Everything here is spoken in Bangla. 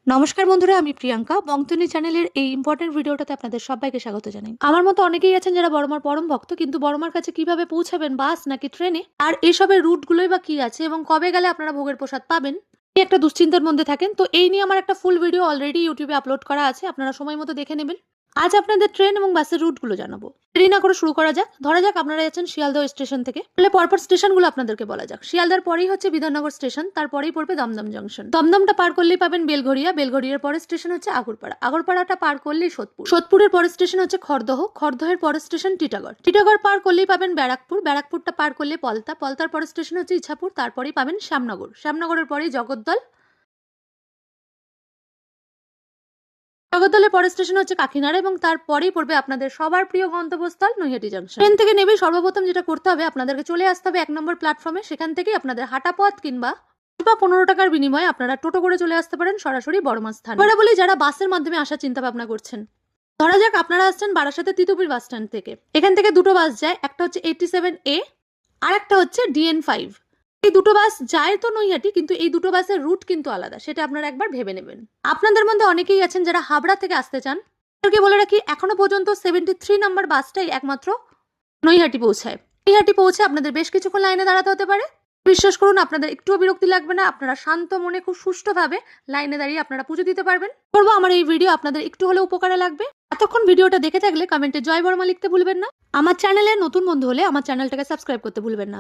নমস্কার বন্ধুরা, আমি প্রিয়াঙ্কা বংতনী চ্যানেলের এই ইম্পর্টেন্ট ভিডিওটাতে আপনাদের সবাইকে স্বাগত জানাই। আমার মতো অনেকেই আছেন যারা বড়মার পরম ভক্ত, কিন্তু বড়মার কাছে কিভাবে পৌঁছাবেন, বাস নাকি ট্রেনে, আর এসবের রুটগুলোই বা কি আছে এবং কবে গেলে আপনারা ভোগের প্রসাদ পাবেন, এই একটা দুশ্চিন্তার মধ্যে থাকেন। তো এই নিয়ে আমার একটা ফুল ভিডিও অলরেডি ইউটিউবে আপলোড করা আছে, আপনারা সময় মতো দেখে নেবেন। আজ আপনাদের ট্রেন এবং বাসের রুটগুলো জানাবো। দেরি না করে শুরু করা যাক। ধরা যাক আপনারা যাচ্ছেন শিয়ালদহ স্টেশন থেকে, তাহলে পরপর স্টেশনগুলো আপনাদেরকে বলা যাক। শিয়ালদার পরেই হচ্ছে বিধাননগর স্টেশন, তারপরেই পড়বে দমদম জংশন। দমদমটা পার করলেই পাবেন বেলঘরিয়া, বেলঘরিয়ার পরের স্টেশন হচ্ছে আগরপাড়া, আগরপাড়াটা পার করলেই সোদপুর, সোদপুরের পরের স্টেশন হচ্ছে খড়দহ, খড়দহের পরের স্টেশন টিটাগড়, টিটাগড় পার করলেই পাবেন ব্যারাকপুর, ব্যারাকপুরটা পার করলে পলতা, পলতার পরের স্টেশন হচ্ছে ইছাপুর, তারপরেই পাবেন শ্যামনগর, শ্যামনগরের পরেই জগদ্দল, জগদ্দলের পরের স্টেশন হচ্ছে কাকিনাড়া এবং তারপরেই পড়বে আপনাদের সবার প্রিয় গন্তব্যস্থল নৈহাটি জংশন। ট্রেন থেকে নেবে সর্বপ্রথম যেটা করতে হবে, আপনাদেরকে চলে আসতে হবে 1 নম্বর প্ল্যাটফর্মে। সেখান থেকেই আপনাদের হাঁটা পথ কিংবা 15 টাকার বিনিময়ে আপনারা টোটো করে চলে আসতে পারেন সরাসরি বড়মা স্থান। এবারে বলি যারা বাসের মাধ্যমে আসার চিন্তা ভাবনা করছেন, ধরা যাক আপনারা আসছেন বারাসাতে তিতুমির বাস স্ট্যান্ড থেকে। এখান থেকে দুটো বাস যায়, একটা হচ্ছে 87A আর একটা হচ্ছে DN5। এই দুটো বাস যায় তো নৈহাটি, কিন্তু এই দুটো বাসের রুট কিন্তু আলাদা, সেটা আপনারা একবার ভেবে নেবেন। আপনাদের মধ্যে অনেকেই আছেন যারা হাবড়া থেকে আসতে চান। তাদেরকে বলে রাখি, এখনো পর্যন্ত 73 নম্বর বাসটাই একমাত্র নৈহাটি পৌঁছায়। নৈহাটি পৌঁছে আপনাদের বেশ কিছুক্ষণ লাইনে দাঁড়াতে হতে পারে। বিশ্বাস করুন, আপনাদের একটুও বিরক্তি লাগবে না, আপনারা শান্ত মনে খুব সুষ্ঠুভাবে লাইনে দাঁড়িয়ে আপনারা পুজো দিতে পারবেন। করবো আমার এই ভিডিও আপনাদের একটু হলেও উপকারে লাগবে। এতক্ষণ ভিডিওটা দেখে থাকলে কমেন্টে জয় বর্মা লিখতে ভুলবেন না। আমার চ্যানেলে নতুন বন্ধু হলে আমার চ্যানেলটাকে সাবস্ক্রাইব করতে ভুলবেন না।